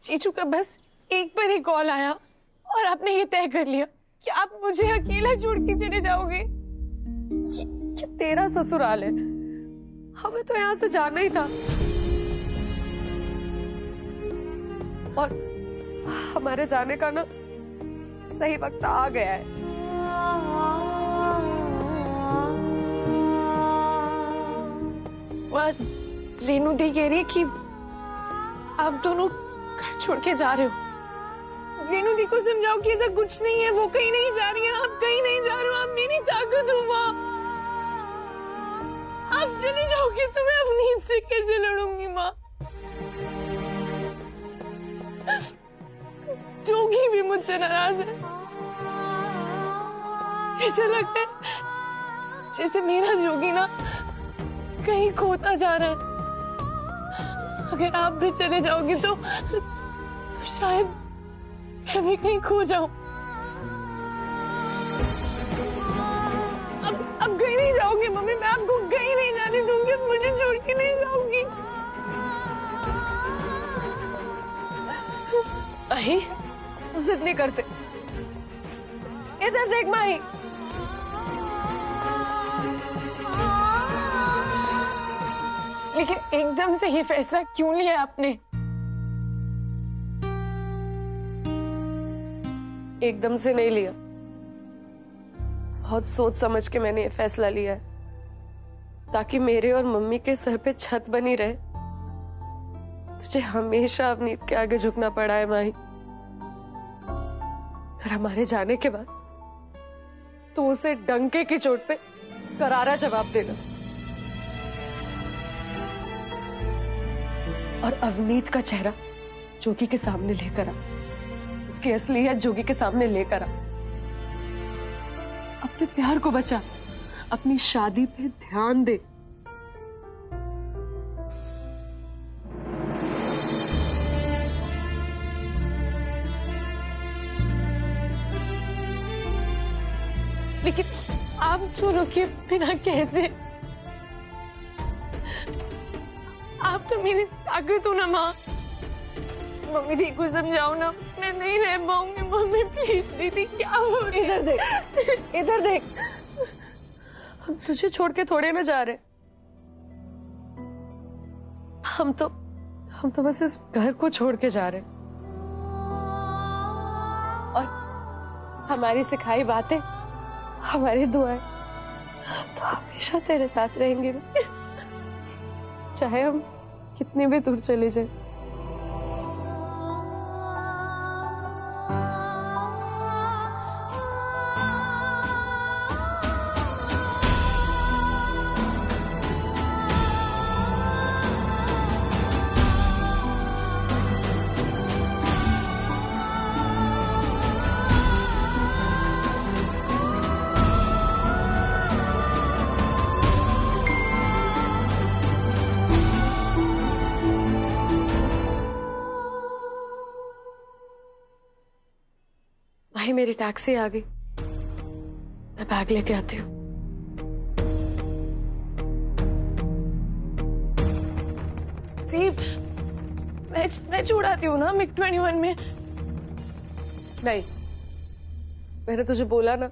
चीचू का बस एक बार ही कॉल आया और आपने ये तय कर लिया कि आप मुझे अकेला छोड़ के चले जाओगे। ये तेरा ससुराल है, हमें तो यहाँ से जाना ही था और हमारे जाने का ना सही वक्त आ गया है। रेनू दी कह रही है कि आप दोनों घर छोड़ के जा रहे हो। रेनू दी को समझाओ कि ऐसा कुछ नहीं है, वो कहीं नहीं जा रही है, आप कहीं नहीं जा रहे हो, आप मेरी ताकत हो माँ। आप चले जाओगे तो मैं अपनी ईद से कैसे लड़ूंगी माँ? जोगी भी मुझसे नाराज है। ऐसा लगता है जैसे मेरा जोगी ना कहीं खोता जा रहा है। अगर आप भी चले जाओगे तो शायद मैं भी कहीं खो जाऊं। अब कहीं नहीं जाओगे मम्मी, मैं आपको कहीं नहीं जाने दूंगी, मुझे छोड़ के नहीं जाऊंगी। माही जिद नहीं करते, इधर देख माही। लेकिन एकदम से ये फैसला क्यों लिया आपने? एकदम से नहीं लिया, बहुत सोच समझ के मैंने ये फैसला लिया है ताकि मेरे और मम्मी के सर पे छत बनी रहे। तुझे हमेशा अपनी के आगे झुकना पड़ा है माही, और हमारे जाने के बाद तो उसे डंके की चोट पे करारा जवाब देना। और अवनीत का चेहरा जोगी के सामने लेकर आ, उसकी असलियत जोगी के सामने लेकर आ। अपने प्यार को बचा, अपनी शादी पे ध्यान दे। लेकिन आप दोनों के बिना कैसे? आप तो मेरी ताकत हो ना माँ। मम्मी दी को समझाओ ना, मैं नहीं रह पाऊंगी। मम्मी प्लीज दीदी, क्या हो रही है? इधर देख, इधर देख। हम तुझे छोड़ के थोड़े ना जा रहे, हम तो बस इस घर को छोड़ के जा रहे। और हमारी सिखाई बातें, हमारी दुआएं तो हमेशा तेरे साथ रहेंगी, चाहे हम कितने भी दूर चले जाए। भाई मेरी टैक्सी आ गई, मैं बैग लेके आती हूँ। मैं छुड़ाती हूँ ना मिग 21 में। नहीं, मैंने तुझे बोला ना,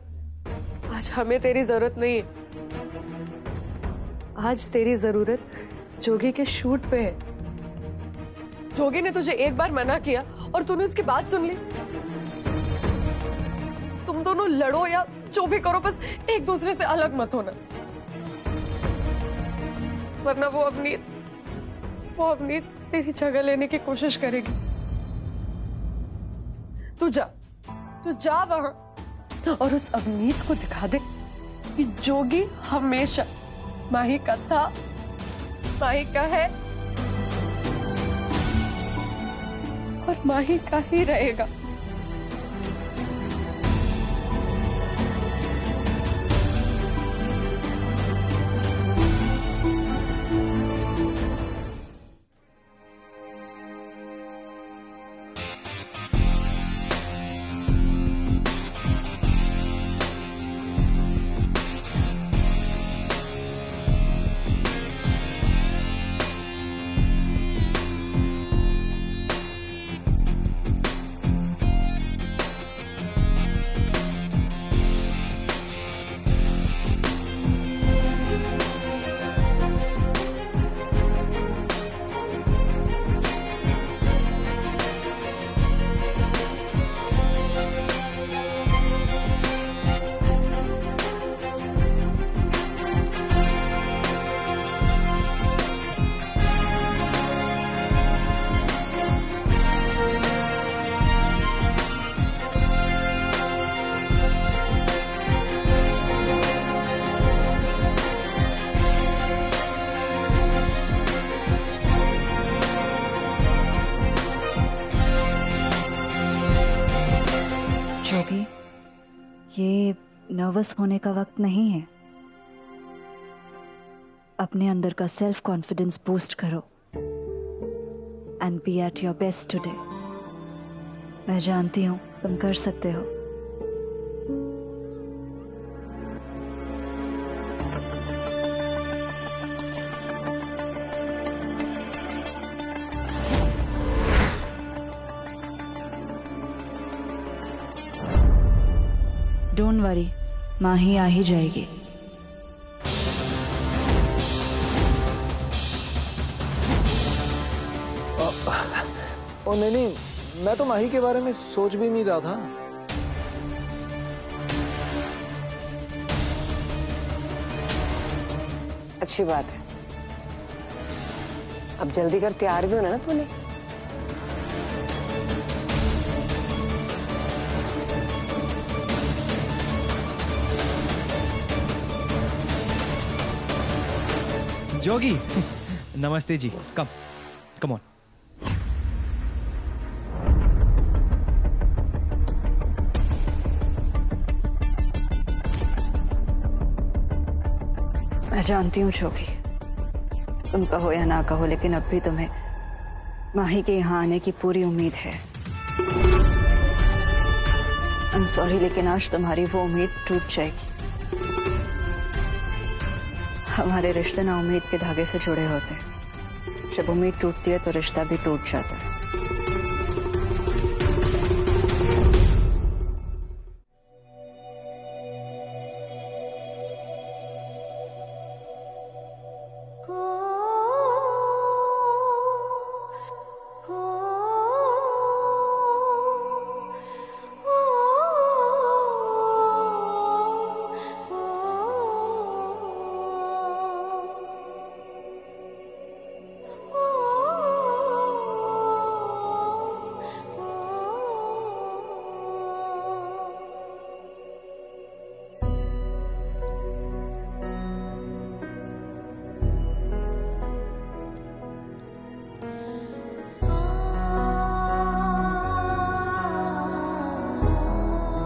आज हमें तेरी जरूरत नहीं है। आज तेरी जरूरत जोगी के शूट पे है। जोगी ने तुझे एक बार मना किया और तूने उसकी बात सुन ली। तुम दोनों लड़ो या जो भी करो, बस एक दूसरे से अलग मत होना, वरना वो अपनी तेरी जगह लेने की कोशिश करेगी। तू जा वहां और उस अवनीत को दिखा दे कि जोगी हमेशा माही का था, माही का है और माही का ही रहेगा। जोगी, ये नर्वस होने का वक्त नहीं है। अपने अंदर का सेल्फ कॉन्फिडेंस बूस्ट करो and be at your best today. मैं जानती हूँ तुम कर सकते हो। डोंट वरी, माही आ ही जाएगी। ओ नहीं, मैं तो माही के बारे में सोच भी नहीं रहा था। अच्छी बात है। अब जल्दी कर, तैयार भी होना ना तूने। जोगी नमस्ते जी, कम ऑन। मैं जानती हूँ जोगी, तुम कहो या ना कहो, लेकिन अब भी तुम्हें माही के यहाँ आने की पूरी उम्मीद है। आई एम सॉरी, लेकिन आज तुम्हारी वो उम्मीद टूट जाएगी। हमारे रिश्ते ना उम्मीद के धागे से जुड़े होते हैं। जब उम्मीद टूटती है तो रिश्ता भी टूट जाता है।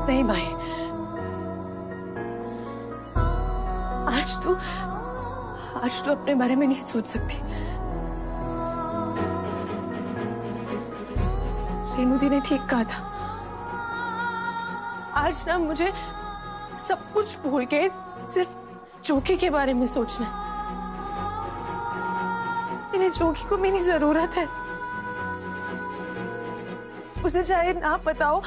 नहीं भाई, आज तो अपने बारे में नहीं सोच सकती। रेणु दी ने ठीक कहा था। आज ना मुझे सब कुछ भूल के सिर्फ जोगी के बारे में सोचना है। मेरे जोगी को मेरी जरूरत है। उसे चाहे ना बताओ,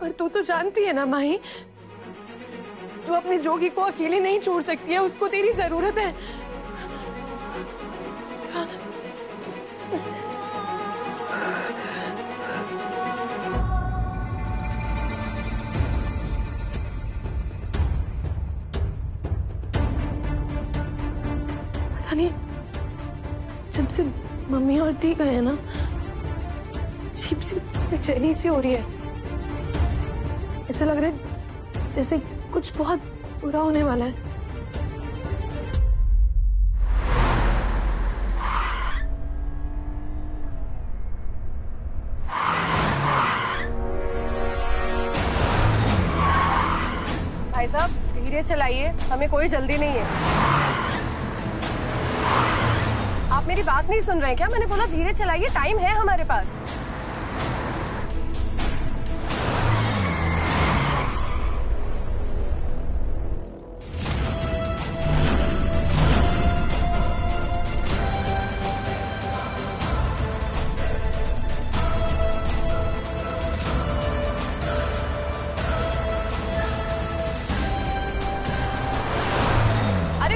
पर तू तो जानती है ना माही, तू अपने जोगी को अकेले नहीं छोड़ सकती है। उसको तेरी जरूरत है। पता नहीं, जब से मम्मी और दी गए ना, अजीब सी बेचैनी सी हो रही है। ऐसा लग रहा है जैसे कुछ बहुत बुरा होने वाला है। भाई साहब धीरे चलाइए, हमें कोई जल्दी नहीं है। आप मेरी बात नहीं सुन रहे हैं क्या? मैंने बोला धीरे चलाइए, टाइम है हमारे पास।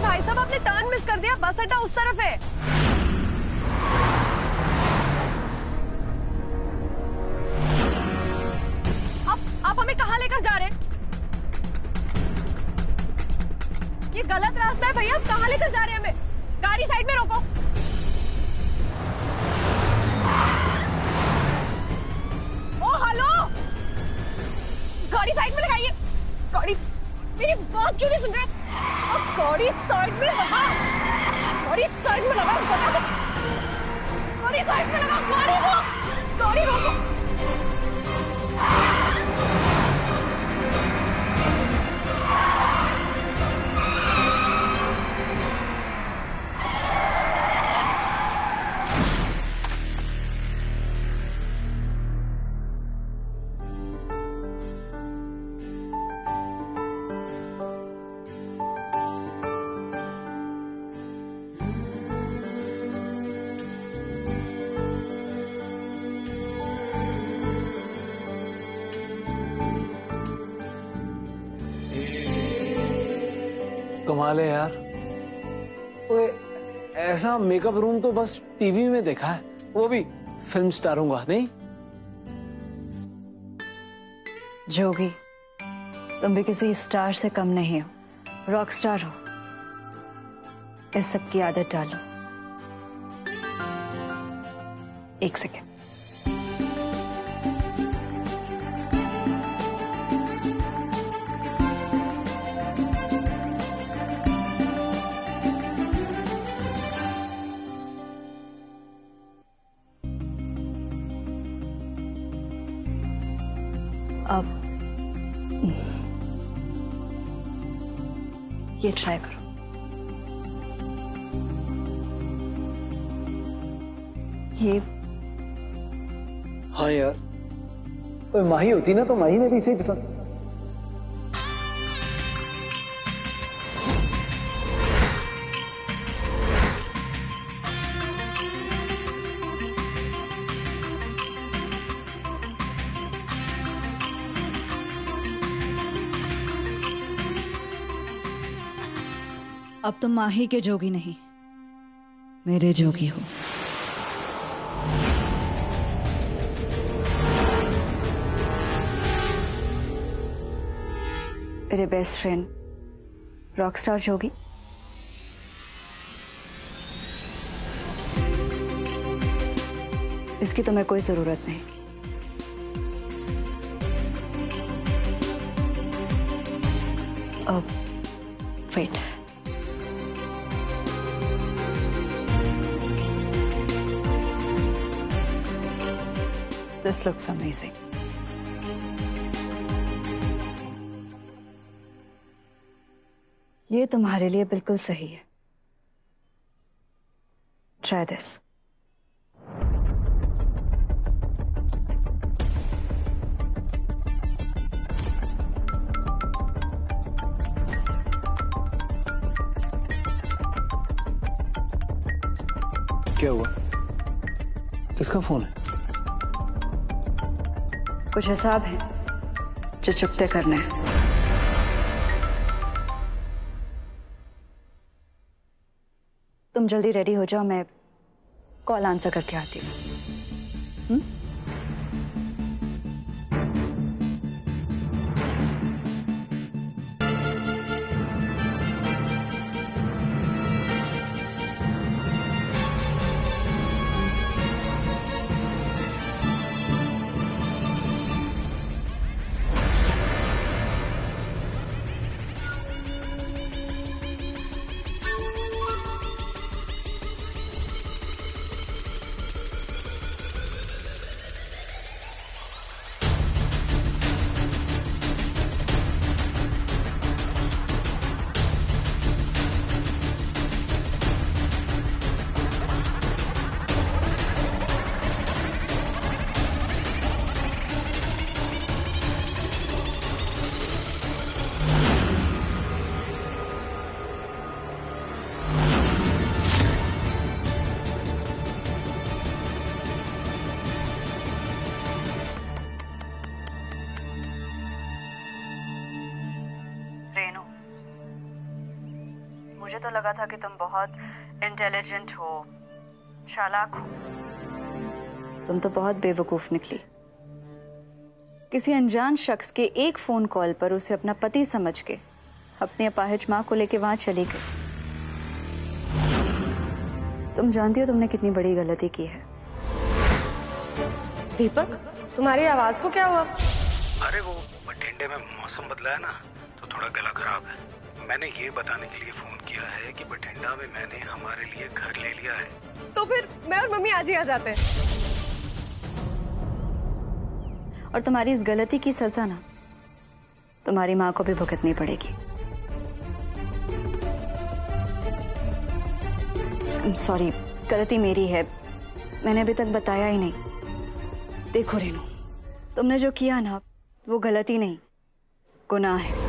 भाई साहब आपने टर्न मिस कर दिया, बस अड्डा उस तरफ है। आप हमें कहाँ लेकर जा रहे हैं? ये गलत रास्ता है भैया, आप कहाँ लेकर जा रहे हैं हमें? गाड़ी साइड में रोको। ओ हेलो, गाड़ी साइड में लगाइए। गाड़ी, मेरी बात क्यों नहीं सुन रहे? गाड़ी साइड में लगा, गाड़ी साइड में लगा, गाड़ी साइड में लगा, गाड़ी रोको। कमाल है यार। ओए, ऐसा मेकअप रूम तो बस टीवी में देखा है, वो भी फिल्म स्टारों का, नहीं? जोगी, तुम भी किसी स्टार से कम नहीं हो, रॉक स्टार हो। इस सब की आदत डालो। एक सेकेंड। अब ये ट्राई करो। ये हाँ यार, ओए माही होती ना तो माही ने भी इसे ही पसंद। अब तुम माही के जोगी नहीं, मेरे जोगी हो। मेरे बेस्ट फ्रेंड रॉकस्टार जोगी। इसकी तुम्हें कोई जरूरत नहीं। अब वेट, दिस लुक्स अमेजिंग। ये तुम्हारे लिए बिल्कुल सही है। Try this. क्या हुआ? किसका फोन है? कुछ हिसाब है जो चुपते करने हैं। तुम जल्दी रेडी हो जाओ, मैं कॉल आंसर करके आती हूँ। मुझे तो लगा था कि तुम बहुत इंटेलिजेंट हो, चालाक हो। तुम तो बहुत बेवकूफ निकली। किसी अनजान शख्स के एक फोन कॉल पर उसे अपना पति समझ के अपनी अपाहिज मां को लेके वहां चली गई। तुम जानती हो तुमने कितनी बड़ी गलती की है। दीपक, तुम्हारी आवाज को क्या हुआ? अरे वो बठिंडे में मौसम बदला है ना, तो थोड़ा गला खराब है। मैंने ये बताने के लिए फोन किया है कि बठिंडा में मैंने हमारे लिए घर ले लिया है। तो फिर मैं और मम्मी आज ही आ जाते हैं। और तुम्हारी इस गलती की सजा ना तुम्हारी माँ को भी भुगतनी पड़ेगी। सॉरी, गलती मेरी है, मैंने अभी तक बताया ही नहीं। देखो रेनू, तुमने जो किया ना वो गलती नहीं, गुनाह है।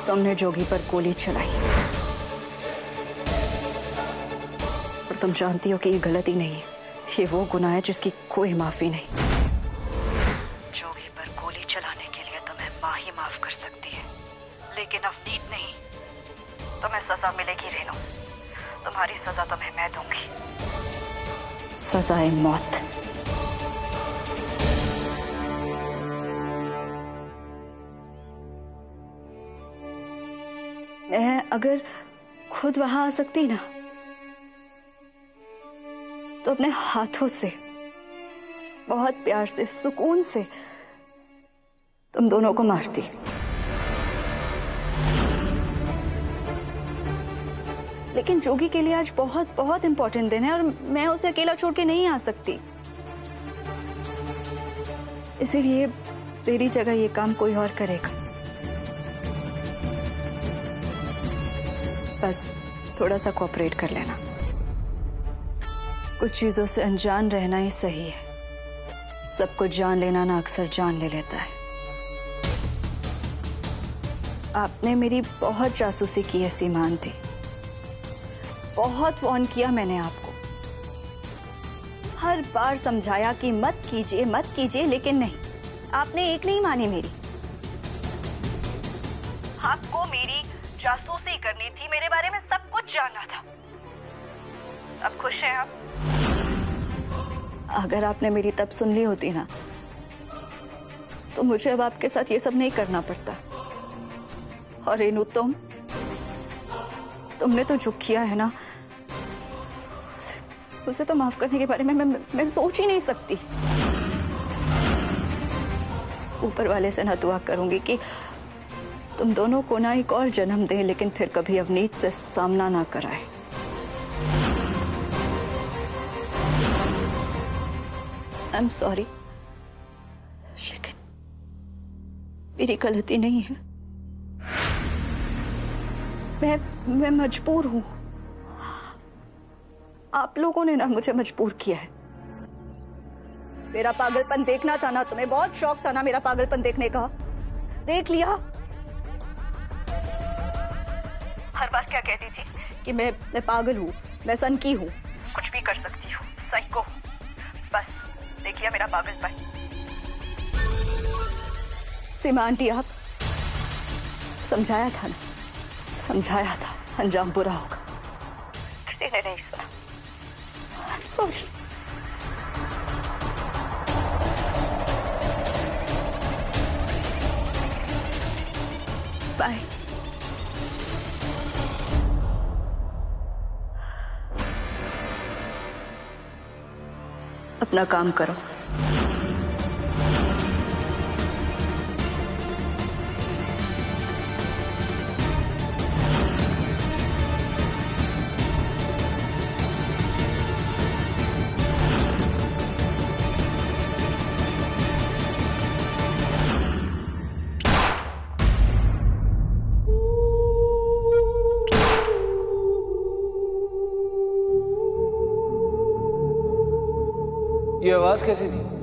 तुमने जोगी पर गोली चलाई और तुम जानती हो कि ये गलती नहीं है, ये वो गुनाह है जिसकी कोई माफी नहीं। तुम्हें सजा मिलेगी रेनू। तुम्हारी सजा तुम्हें मैं दूंगी, सजाए मौत। मैं अगर खुद वहां आ सकती ना तो अपने हाथों से बहुत प्यार से सुकून से तुम दोनों को मारती। लेकिन जोगी के लिए आज बहुत बहुत इंपॉर्टेंट दिन है और मैं उसे अकेला छोड़ के नहीं आ सकती। इसीलिए तेरी जगह ये काम कोई और करेगा। बस थोड़ा सा कोऑपरेट कर लेना। कुछ चीजों से अनजान रहना ही सही है। सब कुछ जान लेना ना अक्सर जान ले लेता है। आपने मेरी बहुत जासूसी की है सीमा आंटी, बहुत वार्न किया मैंने आपको, हर बार समझाया कि मत कीजिए, लेकिन नहीं, आपने एक नहीं मानी मेरी। आपको मेरी जासूसी करनी थी, मेरे बारे में सब कुछ जानना था। अब खुश हैं आप? अगर आपने मेरी तब सुन ली होती ना तो मुझे अब आपके साथ ये सब नहीं करना पड़ता। और रेनू तुमने तो जो किया है ना उसे तो माफ करने के बारे में मैं सोच ही नहीं सकती। ऊपर वाले से ना दुआ करूंगी कि तुम दोनों को ना एक और जन्म दे, लेकिन फिर कभी अवनीत से सामना ना कराए। आई एम सॉरी, लेकिन मेरी गलती नहीं है। मैं मजबूर हूं। आप लोगों ने ना मुझे मजबूर किया है। मेरा पागलपन देखना था ना तुम्हें, बहुत शौक था ना मेरा पागलपन देखने का, देख लिया। हर बार क्या कहती थी कि मैं पागल हूं, मैं सनकी हूं, कुछ भी कर सकती हूँ, साइको हूं। बस देख लिया मेरा पागलपन। सीमा आंटी, आप समझाया था ना, समझाया था अंजाम बुरा होगा, किसी ने नहीं सुना। I am sorry. बाय। अपना काम करो। ये आवाज कैसी थी?